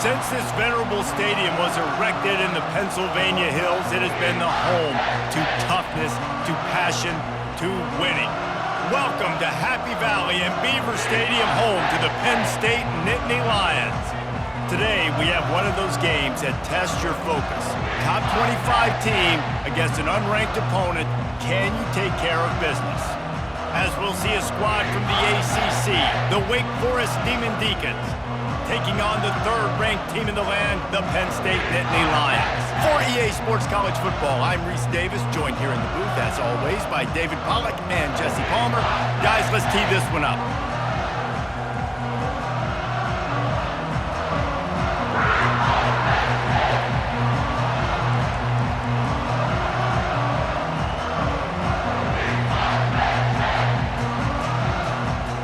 Since this venerable stadium was erected in the Pennsylvania Hills, it has been the home to toughness, to passion, to winning. Welcome to Happy Valley and Beaver Stadium, home to the Penn State Nittany Lions. Today, we have one of those games that tests your focus. Top 25 team against an unranked opponent. Can you take care of business? As we'll see a squad from the ACC, the Wake Forest Demon Deacons, taking on the third-ranked team in the land, the Penn State Nittany Lions. For EA Sports College Football, I'm Reese Davis, joined here in the booth, as always, by David Pollack and Jesse Palmer. Guys, let's tee this one up.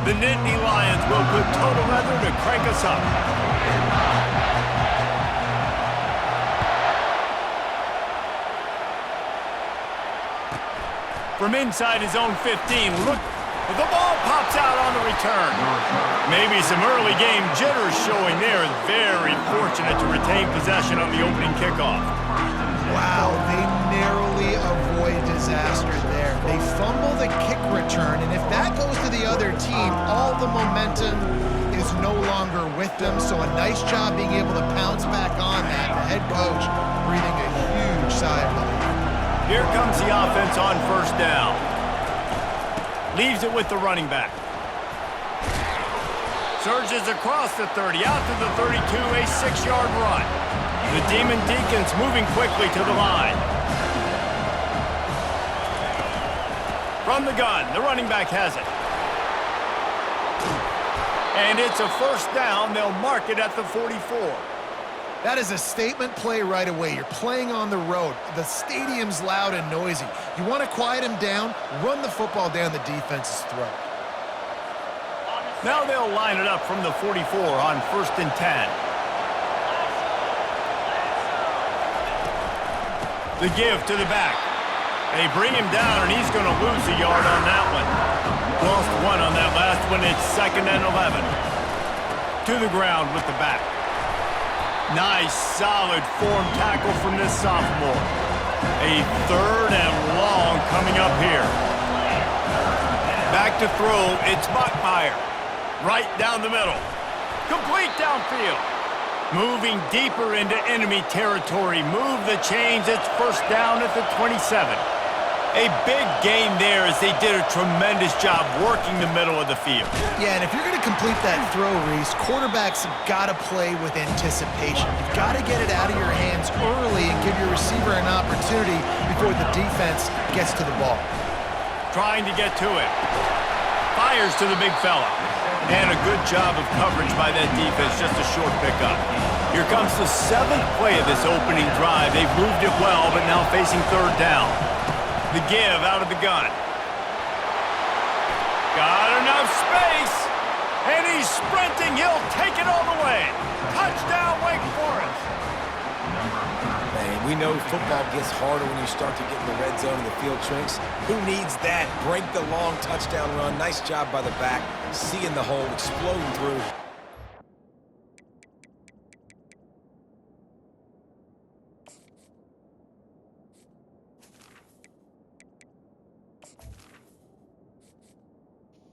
The Nittany Lions will put total leather to crank us up. From inside his own 15, look, the ball pops out on the return. Maybe some early game jitters showing there. Very fortunate to retain possession on the opening kickoff. Wow, they narrowly avoid disaster there. They fumble the kick return, and if that goes to the other team, all the momentum is no longer with them, so a nice job being able to pounce back on that. The head coach breathing a huge sigh of relief. Here comes the offense on first down. Leaves it with the running back. Surges across the 30, out to the 32, a 6-yard run. The Demon Deacons moving quickly to the line. From the gun, the running back has it. And it's a first down. They'll mark it at the 44. That is a statement play right away. You're playing on the road. The stadium's loud and noisy. You want to quiet him down, run the football down the defense's throat. Now they'll line it up from the 44 on 1st and 10. The give to the back. They bring him down, and he's going to lose a yard on that one. Lost one on that last one. It's 2nd and 11. To the ground with the back. Nice, solid form tackle from this sophomore. A 3rd and long coming up here. Back to throw. It's Bachmeier. Right down the middle. Complete downfield. Moving deeper into enemy territory. Move the chains. It's first down at the 27. A big gain there as they did a tremendous job working the middle of the field. Yeah, and if you're going to complete that throw, Reese, quarterbacks have got to play with anticipation. You've got to get it out of your hands early and give your receiver an opportunity before the defense gets to the ball. Trying to get to it. Fires to the big fella. And a good job of coverage by that defense, just a short pickup. Here comes the 7th play of this opening drive. They've moved it well, but now facing 3rd down. The give out of the gun. Got enough space, and he's sprinting. He'll take it all the way. Touchdown, Wake Forest. Man, we know football gets harder when you start to get in the red zone and the field shrinks. Who needs that? Break the long touchdown run. Nice job by the back. Seeing the hole, exploding through.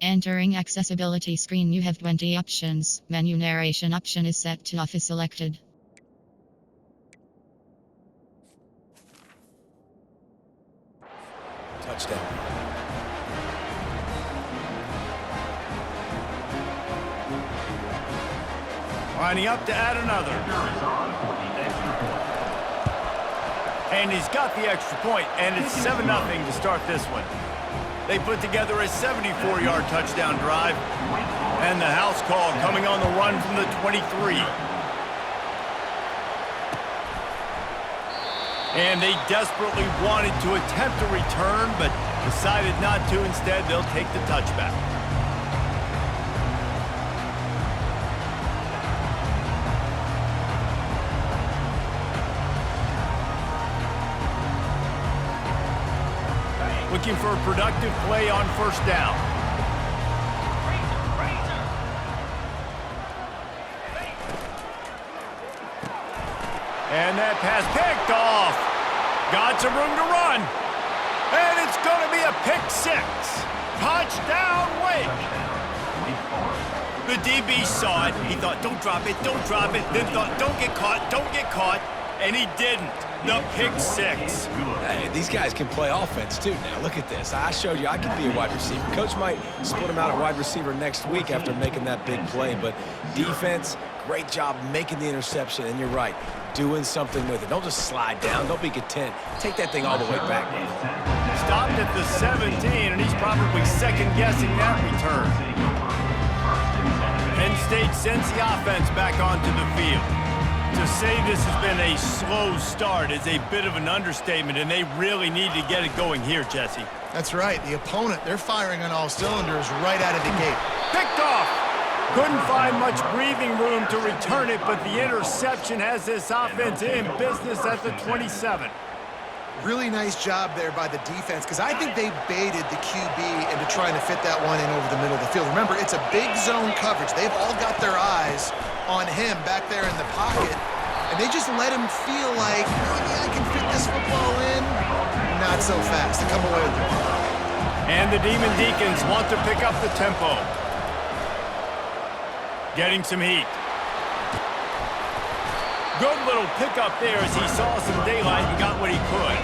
Entering accessibility screen, you have 20 options. Menu narration option is set to off is selected. Touchdown. Lining up to add another. And he's got the extra point, and it's 7-0 to start this one. They put together a 74-yard touchdown drive, and the house call coming on the run from the 23. And they desperately wanted to attempt a return, but decided not to. Instead, they'll take the touchback. Looking for a productive play on first down. And that pass picked off. Got some room to run. And it's going to be a pick six. Touchdown, Wake. The DB saw it. He thought, don't drop it, don't drop it. Then thought, don't get caught. And he didn't. The pick six. Hey, these guys can play offense, too. Now, look at this. I showed you I can be a wide receiver. Coach might split him out at wide receiver next week after making that big play. But defense, great job making the interception. And you're right, doing something with it. Don't just slide down. Don't be content. Take that thing all the way back. Stopped at the 17, and he's probably second-guessing that return. Penn State sends the offense back onto the field. To say this has been a slow start is a bit of an understatement, and they really need to get it going here, Jesse. That's right. The opponent, they're firing on all cylinders right out of the gate. Picked off. Couldn't find much breathing room to return it, but the interception has this offense in business at the 27. Really nice job there by the defense, because I think they baited the QB into trying to fit that one in over the middle of the field. Remember, it's a big zone coverage. They've all got their eyes on him back there in the pocket, and they just let him feel like, oh, yeah, I can fit this football in. Not so fast. They come away with it. And the Demon Deacons want to pick up the tempo. Getting some heat. Good little pickup there as he saw some daylight and got what he could.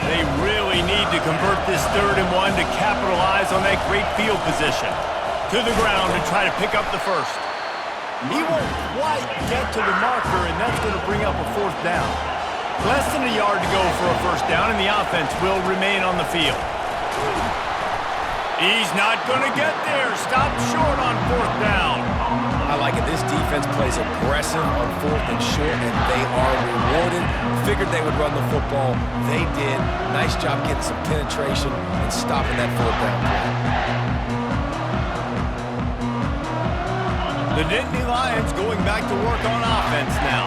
They really need to convert this 3rd and 1 to capitalize on that great field position. To the ground to try to pick up the first. He won't quite get to the marker, and that's going to bring up a 4th down. Less than a yard to go for a 1st down, and the offense will remain on the field. He's not going to get there. Stopped short on 4th down. I like it. This defense plays aggressive on 4th and short, and they are rewarded. Figured they would run the football. They did. Nice job getting some penetration and stopping that 4th down play. The Nittany Lions going back to work on offense now.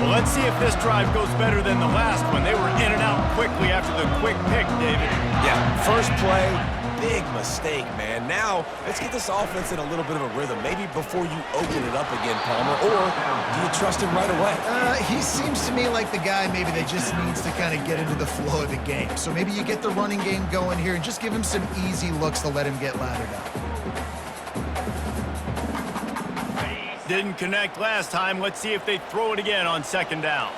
Well, let's see if this drive goes better than the last one. They were in and out quickly after the quick pick, David. Yeah, first play, big mistake, man. Now, let's get this offense in a little bit of a rhythm. Maybe before you open it up again, Palmer, or do you trust him right away? He seems to me like the guy maybe that just needs to kind of get into the flow of the game. So maybe you get the running game going here and just give him some easy looks to let him get lathered up. Didn't connect last time. Let's see if they throw it again on 2nd down.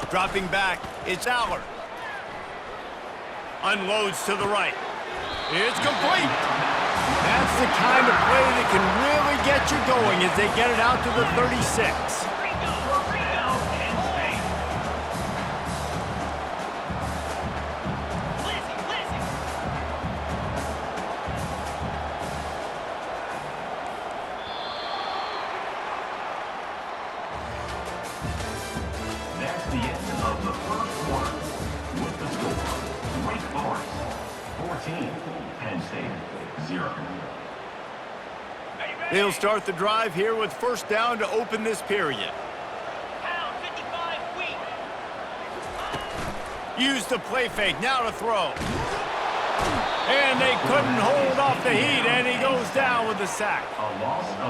Dropping back, it's Allard. Unloads to the right. It's complete. That's the kind of play that can really get you going as they get it out to the 36. That's the end of the 1st quarter. With the score, Wake Forest 14, Penn State 0. They'll start the drive here with 1st down to open this period. Use the play fake, now to throw. And they couldn't hold off the heat, and he goes down with the sack.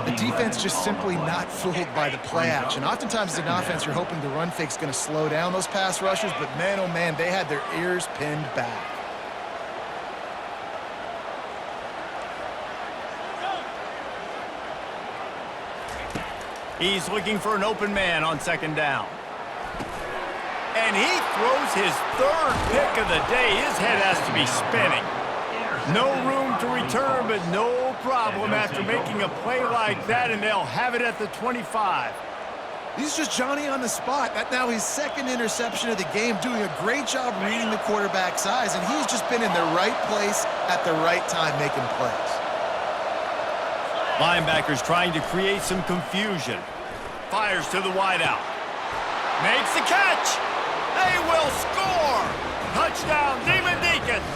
The defense just simply not fooled by the play action. Oftentimes as an offense, you're hoping the run fake's going to slow down those pass rushers, but man, oh man, they had their ears pinned back. He's looking for an open man on 2nd down. And he throws his 3rd pick of the day. His head has to be spinning. No room to return, but no problem after making a play like that, and they'll have it at the 25. He's just Johnny on the spot. That now his 2nd interception of the game, doing a great job reading the quarterback's eyes, and he's just been in the right place at the right time making plays. Linebackers trying to create some confusion. Fires to the wideout. Makes the catch. They will score. Touchdown, Demon Deacons.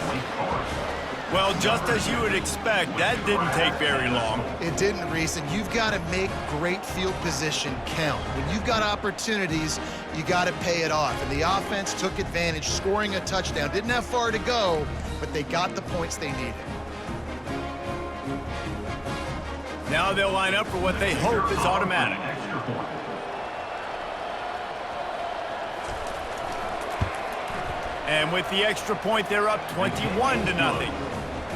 Well, just as you would expect, that didn't take very long. It didn't, Reese, and you've got to make great field position count. When you've got opportunities, you got to pay it off. And the offense took advantage, scoring a touchdown. Didn't have far to go, but they got the points they needed. Now they'll line up for what they hope is automatic. Extra point. And with the extra point, they're up 21-0.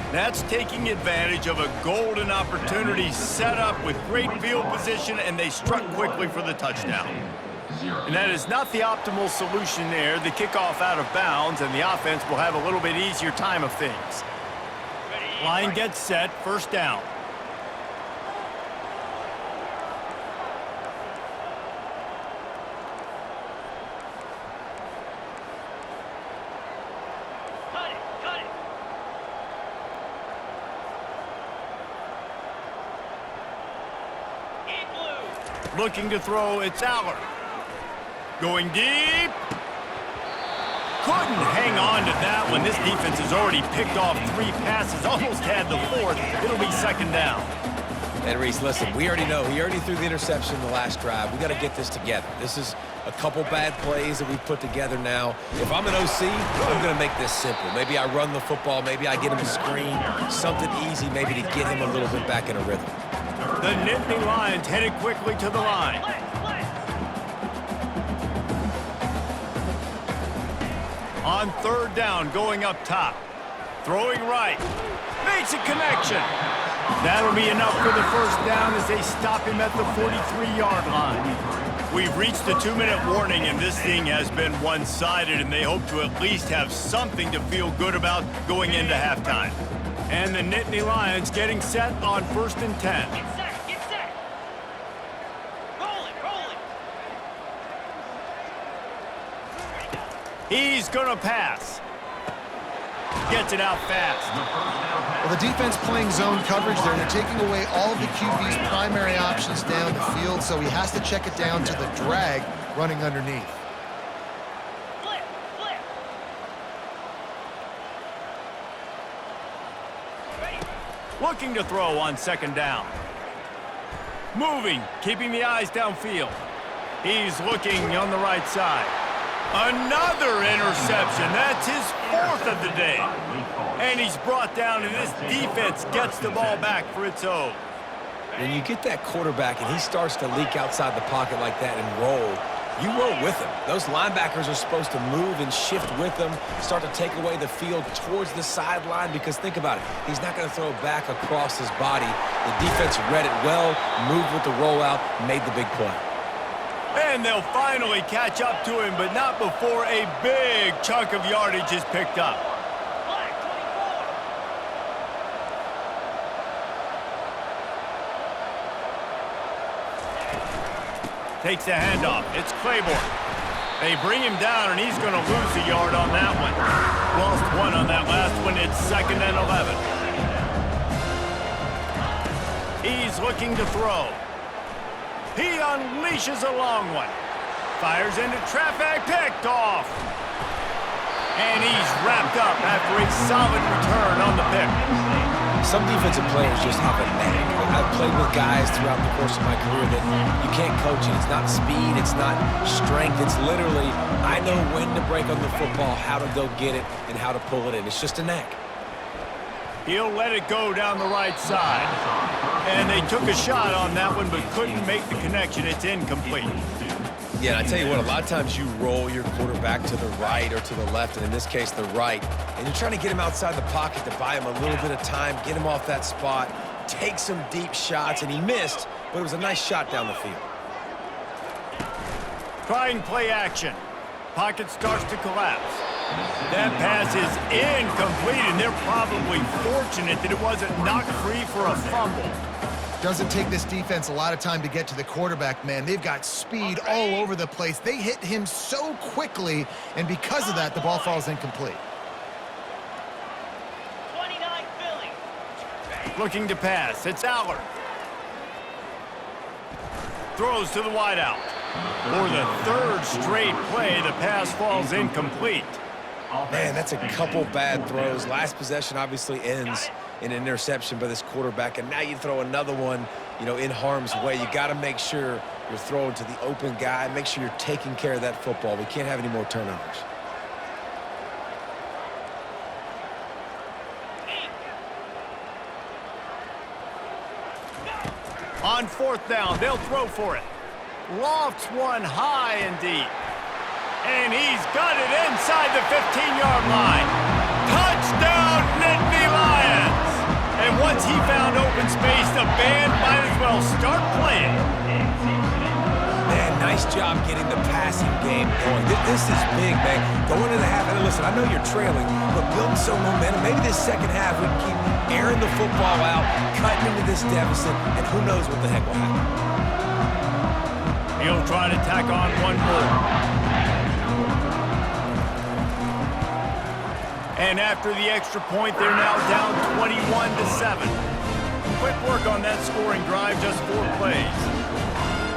That's taking advantage of a golden opportunity set up with great field position, and they struck quickly for the touchdown. And that is not the optimal solution there. The kickoff out of bounds, and the offense will have a little bit easier time of things. Line gets set, first down. Looking to throw, it's Aller. Going deep. Couldn't hang on to that one. This defense has already picked off 3 passes, almost had the 4th. It'll be second down. And Reese, listen, we already know. He already threw the interception in the last drive. We got to get this together. This is a couple bad plays that we've put together now. If I'm an OC, I'm going to make this simple. Maybe I run the football. Maybe I get him a screen. Something easy maybe to get him a little bit back in a rhythm. The Nittany Lions headed quickly to the line. On third down, going up top. Throwing right. Makes a connection. That'll be enough for the first down as they stop him at the 43-yard line. We've reached the 2-minute warning, and this thing has been one-sided, and they hope to at least have something to feel good about going into halftime. And the Nittany Lions getting set on 1st and 10. He's going to pass. Gets it out fast. Well, the defense playing zone coverage there. They're taking away all of the QB's primary options down the field, so he has to check it down to the drag running underneath. Looking to throw on second down. Moving, keeping the eyes downfield. He's looking on the right side. Another interception. That's his 4th of the day. And he's brought down, and this defense gets the ball back for its own. When you get that quarterback and he starts to leak outside the pocket like that and roll, you roll with him. Those linebackers are supposed to move and shift with him, start to take away the field towards the sideline, because think about it. He's not going to throw back across his body. The defense read it well, moved with the rollout, made the big play. And they'll finally catch up to him, but not before a big chunk of yardage is picked up. Takes the handoff. It's Claiborne. They bring him down, and he's going to lose a yard on that one. Lost 1 on that last one. It's 2nd and 11. He's looking to throw. He unleashes a long one. Fires into traffic, picked off. And he's wrapped up after a solid return on the pick. Some defensive players just have a knack. I've played with guys throughout the course of my career that you can't coach it. It's not speed, it's not strength. It's literally, I know when to break on the football, how to go get it, and how to pull it in. It's just a knack. He'll let it go down the right side. And they took a shot on that one, but couldn't make the connection. It's incomplete. Yeah, and I tell you what, a lot of times you roll your quarterback to the right or to the left, and in this case, the right, and you're trying to get him outside the pocket to buy him a little bit of time, get him off that spot, take some deep shots, and he missed, but it was a nice shot down the field. Trying play action. Pocket starts to collapse. That pass is incomplete, and they're probably fortunate that it wasn't knocked free for a fumble. Doesn't take this defense a lot of time to get to the quarterback, man. They've got speed all over the place. They hit him so quickly, and because of that, the ball falls incomplete. 29 Philly. Looking to pass. It's Aller. Throws to the wideout. For the 3rd straight play, the pass falls incomplete. Man, that's a couple bad throws. Last possession obviously ends in an interception by this quarterback, and now you throw another one, in harm's way. You got to make sure you're throwing to the open guy. Make sure you're taking care of that football. We can't have any more turnovers. On 4th down, they'll throw for it. Lofts one high and deep. And he's got it inside the 15-yard line. Touchdown, Nittany Lions! And once he found open space, the band might as well start playing. Man, nice job getting the passing game going. This is big, man. Going into the half, and listen, I know you're trailing, but building some momentum. Maybe this second half we can keep airing the football out, cutting into this deficit, and who knows what the heck will happen. He'll try to tack on one more. And after the extra point, they're now down 21-7. Quick work on that scoring drive, just 4 plays.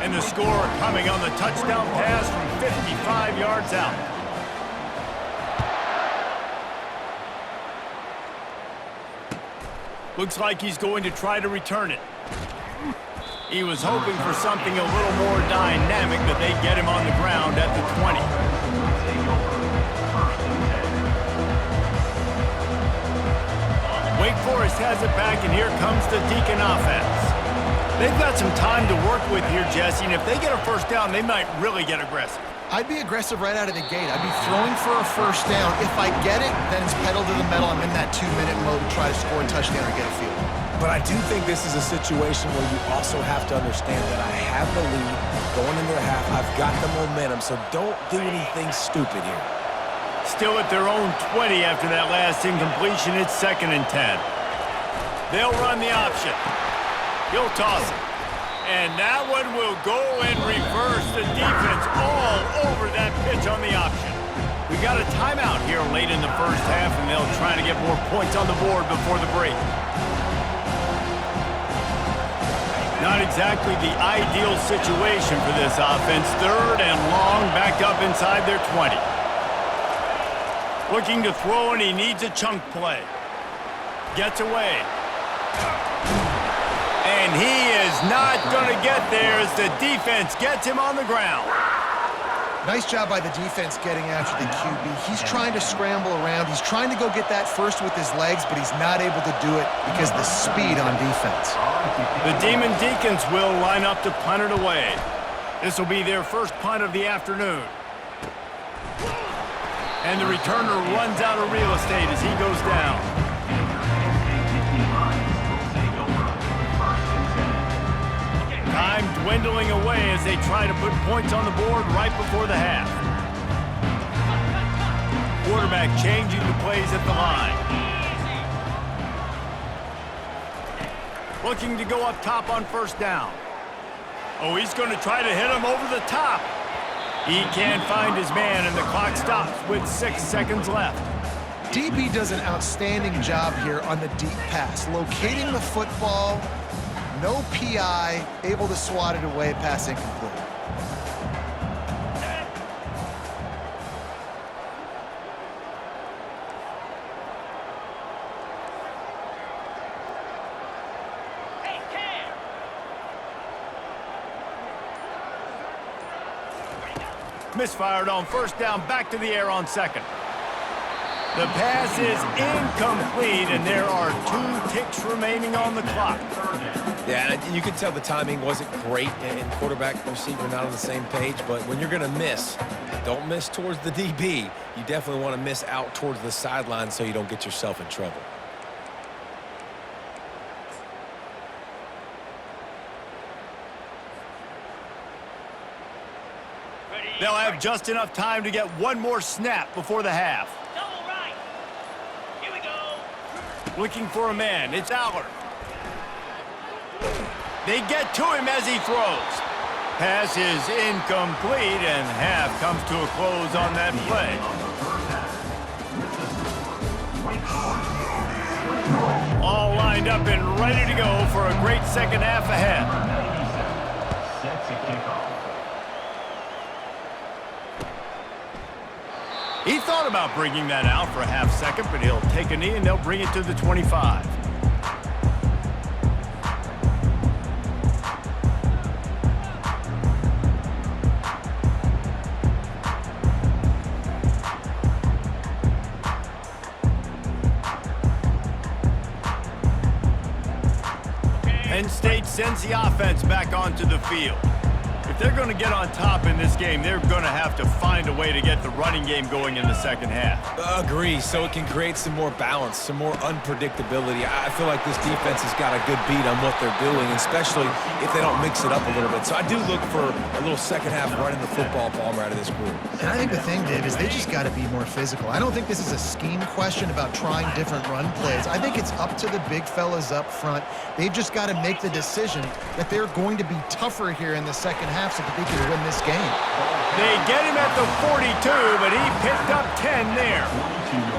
And the score coming on the touchdown pass from 55 yards out. Looks like he's going to try to return it. He was hoping for something a little more dynamic, but they get him on the ground at the 20. Wake Forest has it back, and here comes the Deacon offense. They've got some time to work with here, Jesse, and if they get a first down, they might really get aggressive. I'd be aggressive right out of the gate. I'd be throwing for a first down. If I get it, then it's pedal to the metal. I'm in that 2-minute mode to try to score a touchdown or get a field. But I do think this is a situation where you also have to understand that I have the lead going into the half. I've got the momentum, so don't do anything stupid here. Still at their own 20 after that last incompletion. It's 2nd and 10. They'll run the option. He'll toss it. And that one will go and reverse the defense all over that pitch on the option. We got a timeout here late in the first half, and they'll try to get more points on the board before the break. Not exactly the ideal situation for this offense. 3rd and long, backed up inside their 20. Looking to throw, and he needs a chunk play. Gets away. And he is not going to get there as the defense gets him on the ground. Nice job by the defense getting after the QB. He's trying to scramble around. He's trying to go get that first with his legs, but he's not able to do it because of the speed on defense. The Demon Deacons will line up to punt it away. This will be their first punt of the afternoon. And the returner runs out of real estate as he goes down. Time dwindling away as they try to put points on the board right before the half. Quarterback changing the plays at the line. Looking to go up top on 1st down. Oh, he's going to try to hit him over the top. He can't find his man, and the clock stops with 6 seconds left. DB does an outstanding job here on the deep pass, locating the football, no PI, able to swat it away, pass incomplete. Misfired on 1st down, back to the air on 2nd. The pass is incomplete, and there are 2 ticks remaining on the clock. Yeah, you can tell the timing wasn't great, and quarterback and receiver not on the same page, but when you're going to miss, don't miss towards the DB. You definitely want to miss out towards the sideline so you don't get yourself in trouble. They'll have just enough time to get one more snap before the half. Double right. Here we go. Looking for a man. It's Allard. They get to him as he throws. Pass is incomplete, and half comes to a close on that play. All lined up and ready to go for a great second half ahead. He thought about bringing that out for a half second, but he'll take a knee and they'll bring it to the 25. Penn State sends the offense back onto the field. If they're going to get on top in this game, they're going to have to find a way to get the running game going in the second half. Agree, so it can create some more balance, some more unpredictability. I feel like this defense has got a good beat on what they're doing, especially if they don't mix it up a little bit. So I do look for a little second half running the football, Palmer, out of this group. And I think the thing, Dave, is they just got to be more physical. I don't think this is a scheme question about trying different run plays. I think it's up to the big fellas up front. They've just got to make the decision that they're going to be tougher here in the second half so that they can win this game. They get him at the 42, but he picked up 10 there.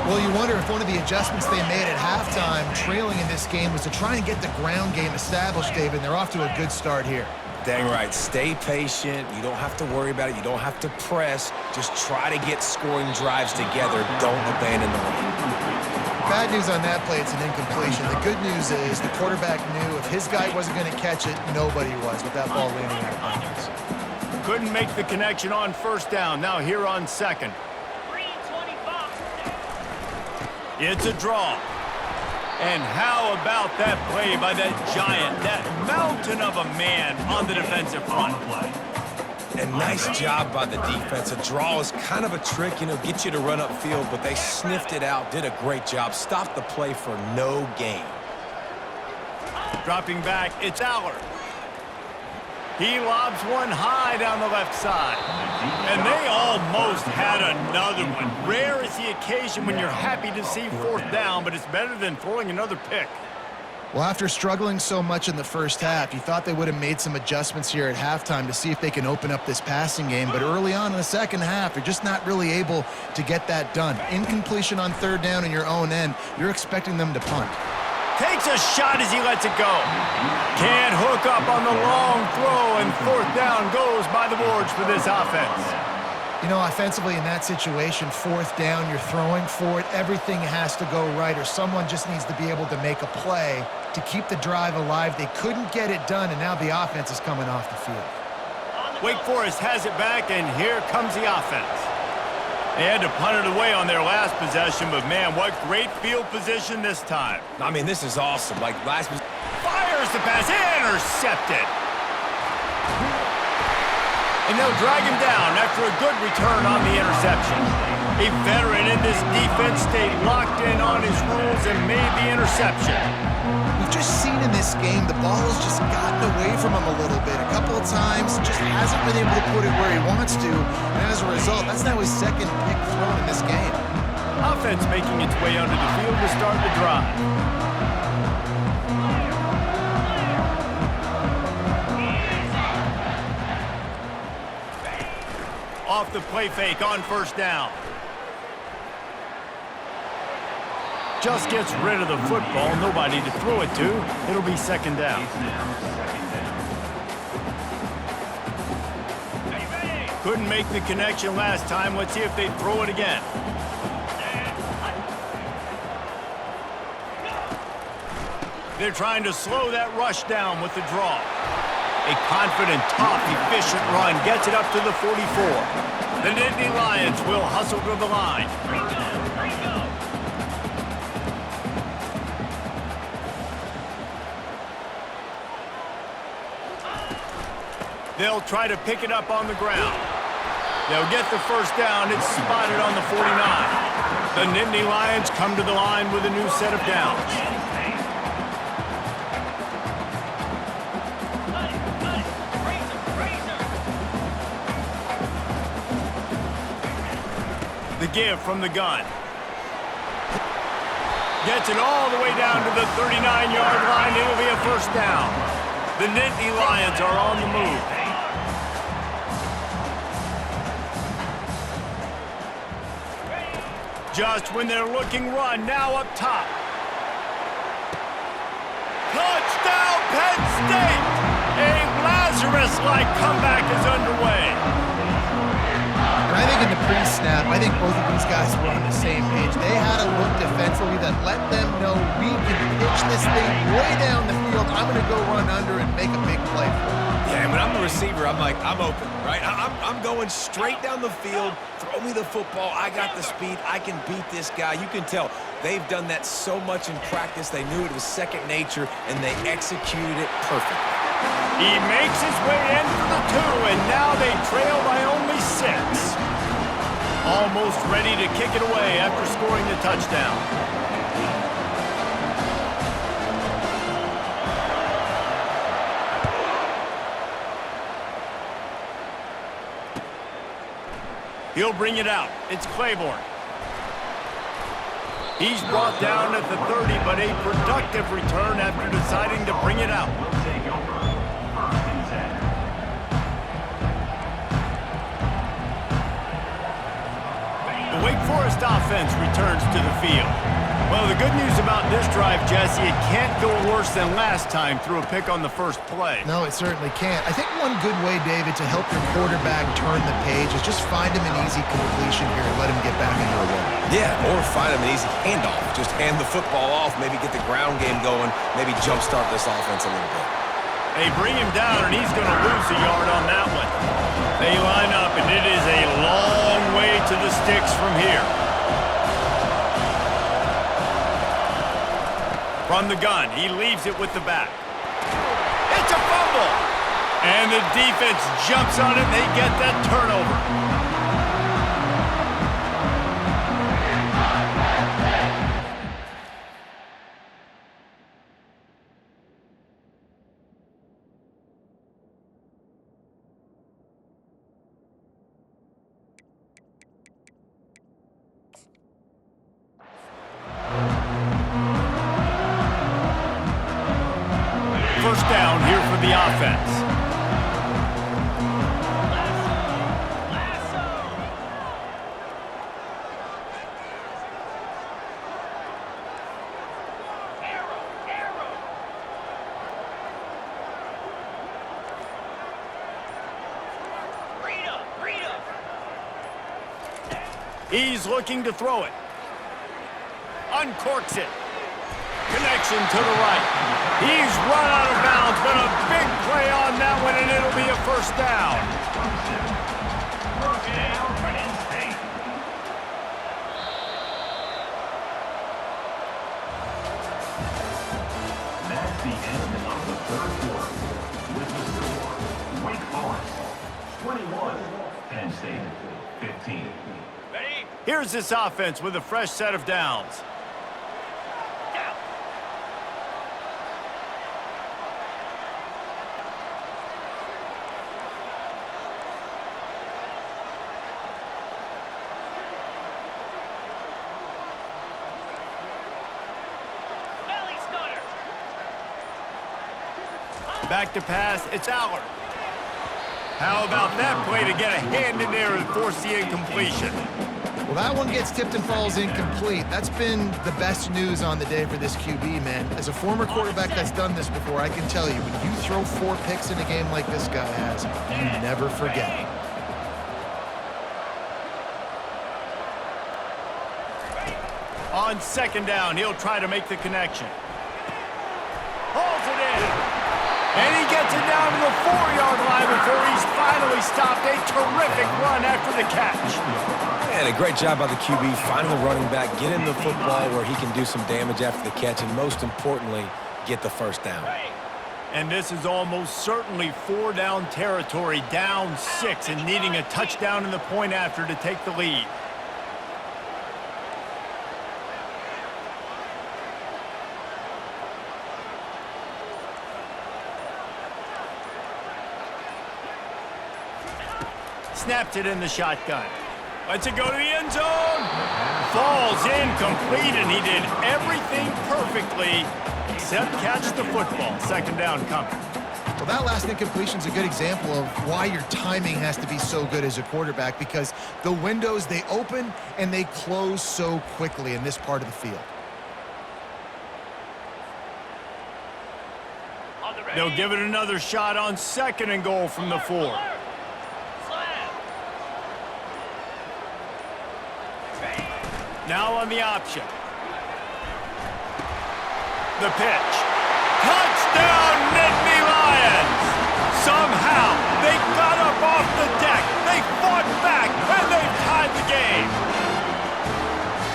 Well, you wonder if one of the adjustments they made at halftime, trailing in this game, was to try and get the ground game established, David, and they're off to a good start here. Dang right. Stay patient. You don't have to worry about it. You don't have to press. Just try to get scoring drives together. Don't abandon the lead. Bad news on that play, it's an incompletion. The good news is the quarterback knew if his guy wasn't going to catch it, nobody was with that ball landing in the bounds. Couldn't make the connection on first down. Now here on second. 3:25. It's a draw. And how about that play by that giant, that mountain of a man on the defensive front? And nice job by the defense. A draw is kind of a trick, get you to run upfield, but they sniffed it out, did a great job, stopped the play for no gain. Dropping back, it's Allard. He lobs one high down the left side. And they almost had another one. Rare is the occasion when you're happy to see fourth down, but it's better than throwing another pick. Well, after struggling so much in the first half, you thought they would have made some adjustments here at halftime to see if they can open up this passing game. But early on in the second half, you're just not really able to get that done. Incompletion on third down in your own end, you're expecting them to punt. Takes a shot as he lets it go. Can't hook up on the long throw, and fourth down goes by the boards for this offense. You know, offensively in that situation, fourth down, you're throwing for it. Everything has to go right, or someone just needs to be able to make a play to keep the drive alive. They couldn't get it done, and now the offense is coming off the field. Wake Forest has it back, and here comes the offense. They had to punt it away on their last possession, but man, what great field position this time. I mean, this is awesome. Like last Fires the pass, intercepted. And they'll drag him down after a good return on the interception. A veteran in this defense stayed locked in on his rules and made the interception. We've just seen in this game, the ball has just gotten away from him a little bit. A couple of times, just hasn't been able to put it where he wants to. And as a result, that's now his second pick thrown in this game. Offense making its way onto the field to start the drive. Off the play fake on first down. Just gets rid of the football. Nobody to throw it to. It'll be second down. Couldn't make the connection last time. Let's see if they throw it again. They're trying to slow that rush down with the draw. A confident, tough, efficient run gets it up to the 44. The Nittany Lions will hustle to the line. They'll try to pick it up on the ground. They'll get the first down. It's spotted on the 49. The Nittany Lions come to the line with a new set of downs. The give from the gun. Gets it all the way down to the 39-yard line. It'll be a first down. The Nittany Lions are on the move. Just when they're looking run, now up top. Touchdown, Penn State! A Lazarus-like comeback is underway. And I think in the pre-snap, I think both of these guys were on the same page. They had a look defensively that let them know we can pitch this thing way down the field. I'm going to go run under and make a big play for it. Yeah, and when I'm the receiver, I'm like, I'm open, right? I'm going straight down the field. Throw me the football. I got the speed. I can beat this guy. You can tell they've done that so much in practice. They knew it was second nature, and they executed it perfectly. He makes his way in for the 2, and now they trail by only 6. Almost ready to kick it away after scoring the touchdown. He'll bring it out. It's Claiborne. He's brought down at the 30, but a productive return after deciding to bring it out. Will take over. First and 10. The Wake Forest offense returns to the field. Well, the good news about this drive, Jesse, it can't go worse than last time through a pick on the first play. No, it certainly can't. I think one good way, David, to help your quarterback turn the page is just find him an easy completion here and let him get back into a rhythm. Yeah, or find him an easy handoff. Just hand the football off, maybe get the ground game going, maybe jumpstart this offense a little bit. They bring him down, and he's going to lose a yard on that one. They line up, and it is a long way to the sticks from here. From the gun, he leaves it with the back. It's a fumble! And the defense jumps on it, and they get that turnover. First down here for the offense. He's looking to throw it. Uncorks it. Connection to the right. He's run out of bounds, but a big play on that one, and it'll be a first down. First down, Penn State. That's the end of the third quarter. With the score, Wake Forest 21, Penn State 15. Here's this offense with a fresh set of downs. Back to pass, it's Aller. How about that play to get a hand in there and force the incompletion? Well, that one gets tipped and falls incomplete. That's been the best news on the day for this QB, man. As a former quarterback that's done this before, I can tell you, when you throw 4 picks in a game like this guy has, you never forget. On second down, he'll try to make the connection. Pulls it in. And he gets it down to the 4-yard line before he's finally stopped. A terrific run after the catch. And a great job by the QB, finding the running back, getting the football where he can do some damage after the catch, and most importantly, get the first down. And this is almost certainly 4-down territory, down 6, and needing a touchdown in the point after to take the lead. Snapped it in the shotgun. Lets it go to the end zone. Falls incomplete, and he did everything perfectly except catch the football. Second down coming. Well, that last incompletion is a good example of why your timing has to be so good as a quarterback, because the windows, they open and they close so quickly in this part of the field. They'll give it another shot on second and goal from the 4. Now on the option. The pitch. Touchdown, Nittany Lions! Somehow, they got up off the deck, they fought back, and they tied the game.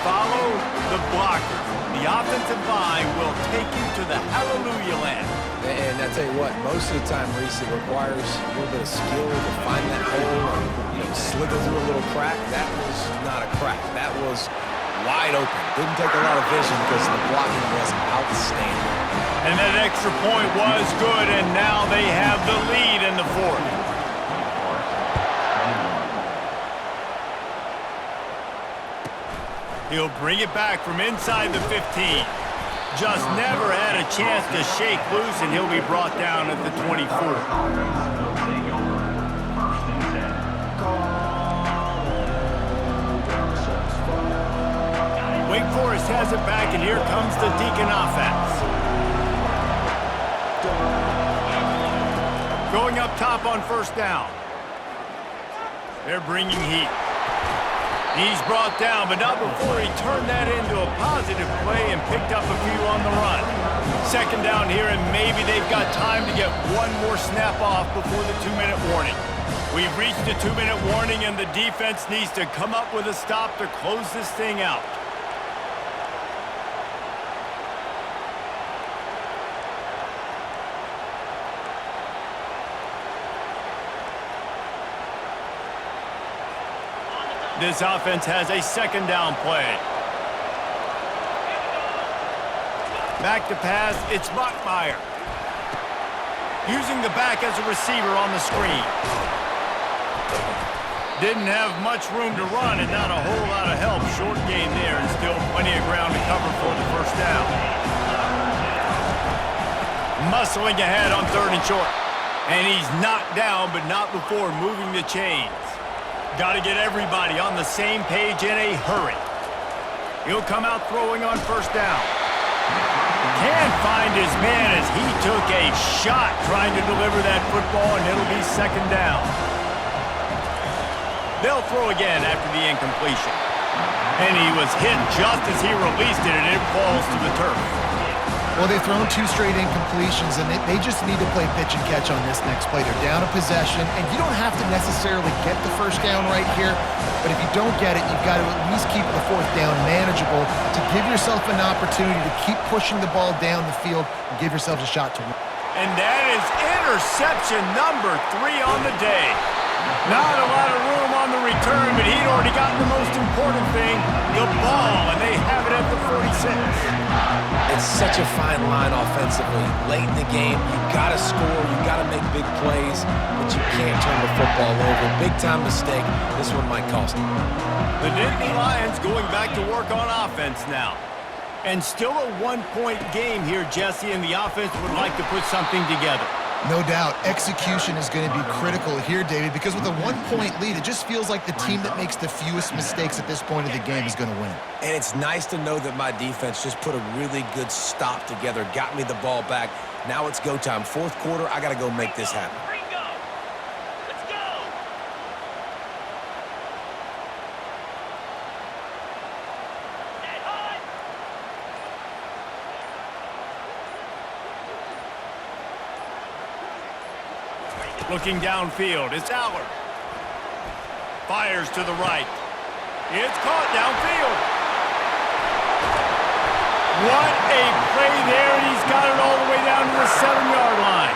Follow the blockers. The offensive line will take you to the hallelujah land. And I tell you what, most of the time, Reese, it requires a little bit of skill to find that hole and slither through a little crack. That was not a crack. That was wide open. Didn't take a lot of vision because the blocking was outstanding. And that extra point was good, and now they have the lead in the fourth. He'll bring it back from inside the 15. Just never had a chance to shake loose, and he'll be brought down at the 24. Wake Forest has it back, and here comes the Deacon offense. Going up top on first down. They're bringing heat. He's brought down, but not before he turned that into a positive play and picked up a few on the run. Second down here, and maybe they've got time to get one more snap off before the 2-minute warning. We've reached the 2-minute warning, and the defense needs to come up with a stop to close this thing out. This offense has a second down play. Back to pass, it's Bachmeier. Using the back as a receiver on the screen. Didn't have much room to run and not a whole lot of help. Short gain there and still plenty of ground to cover for the first down. Muscling ahead on third and short. And he's knocked down, but not before moving the chains. Got to get everybody on the same page in a hurry. He'll come out throwing on first down. Can't find his man as he took a shot trying to deliver that football, and it'll be second down. They'll throw again after the incompletion. And he was hit just as he released it, and it falls to the turf. Well, they've thrown 2 straight incompletions, and they just need to play pitch and catch on this next play. They're down a possession, and you don't have to necessarily get the first down right here, but if you don't get it, you've got to at least keep the fourth down manageable to give yourself an opportunity to keep pushing the ball down the field and give yourselves a shot to win. And that is interception number 3 on the day. Not a lot of room on the return, but he'd already gotten the most important thing, the ball, and they have it at the 46. It's such a fine line offensively. Late in the game, you got to score, you got to make big plays, but you can't turn the football over. Big-time mistake. This one might cost them. The Nittany Lions going back to work on offense now. And still a 1-point game here, Jesse, and the offense would like to put something together. No doubt, execution is going to be critical here, David, because with a 1-point lead, it just feels like the team that makes the fewest mistakes at this point of the game is going to win. And it's nice to know that my defense just put a really good stop together, got me the ball back. Now it's go time. Fourth quarter, I got to go make this happen. Ringo! Let's go! Head high! Looking downfield, it's Allard. Fires to the right. It's caught downfield. What a play there, and he's got it all the way down to the 7-yard line.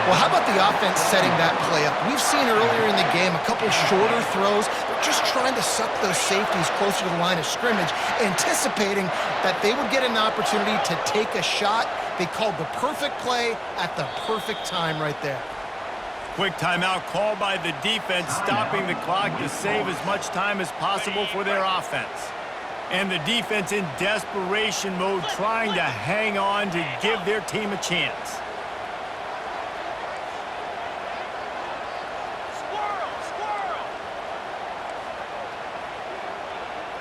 Well, how about the offense setting that play up? We've seen earlier in the game a couple shorter throws. They're just trying to suck those safeties closer to the line of scrimmage, anticipating that they would get an opportunity to take a shot. They called the perfect play at the perfect time right there. Quick timeout called by the defense, stopping the clock to save as much time as possible for their offense. And the defense in desperation mode, trying to hang on to give their team a chance. Squirrel! Squirrel!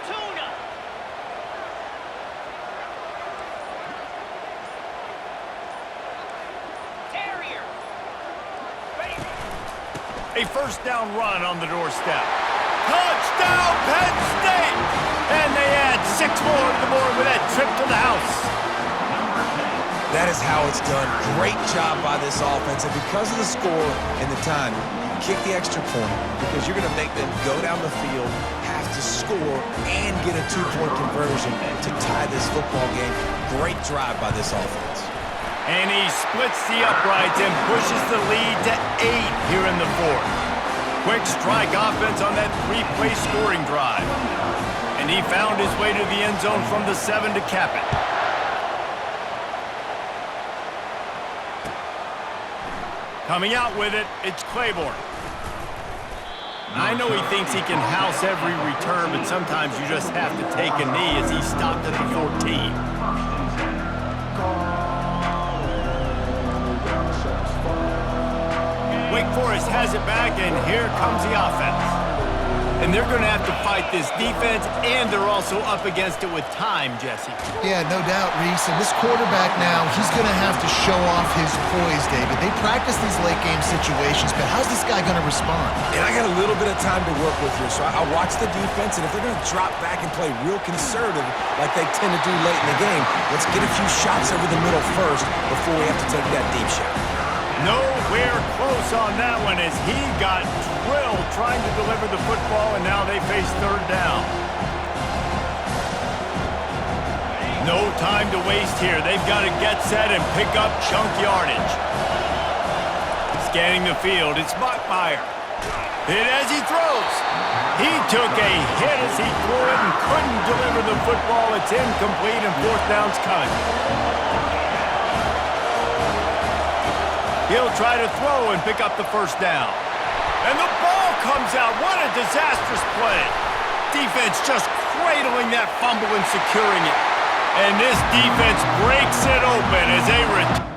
Tuna! Terrier! Ready? A first down run on the doorstep. Touchdown, Penn State! And they add 6 more to the board with that trip to the house. That is how it's done. Great job by this offense. And because of the score and the time, kick the extra point because you're going to make them go down the field, have to score, and get a 2-point conversion to tie this football game. Great drive by this offense. And he splits the uprights and pushes the lead to 8 here in the fourth. Quick strike offense on that 3-play scoring drive. And he found his way to the end zone from the 7 to cap it. Coming out with it, it's Claiborne. I know he thinks he can house every return, but sometimes you just have to take a knee as he stopped at the 14. Wake Forest has it back, and here comes the offense. And they're going to have to fight this defense, and they're also up against it with time, Jesse. Yeah, no doubt, Reese. And this quarterback now, he's going to have to show off his poise, David. They practice these late-game situations, but how's this guy going to respond? And I got a little bit of time to work with here, so I'll watch the defense, and if they're going to drop back and play real conservative like they tend to do late in the game, let's get a few shots over the middle first before we have to take that deep shot. Nowhere close on that one as he got drilled trying to deliver the football, and now they face third down. No time to waste here. They've got to get set and pick up chunk yardage. Scanning the field, it's Bachmeier. Hit as he throws. He took a hit as he threw it and couldn't deliver the football. It's incomplete and fourth down's coming. He'll try to throw and pick up the first down. And the ball comes out. What a disastrous play. Defense just cradling that fumble and securing it. And this defense breaks it open as they return.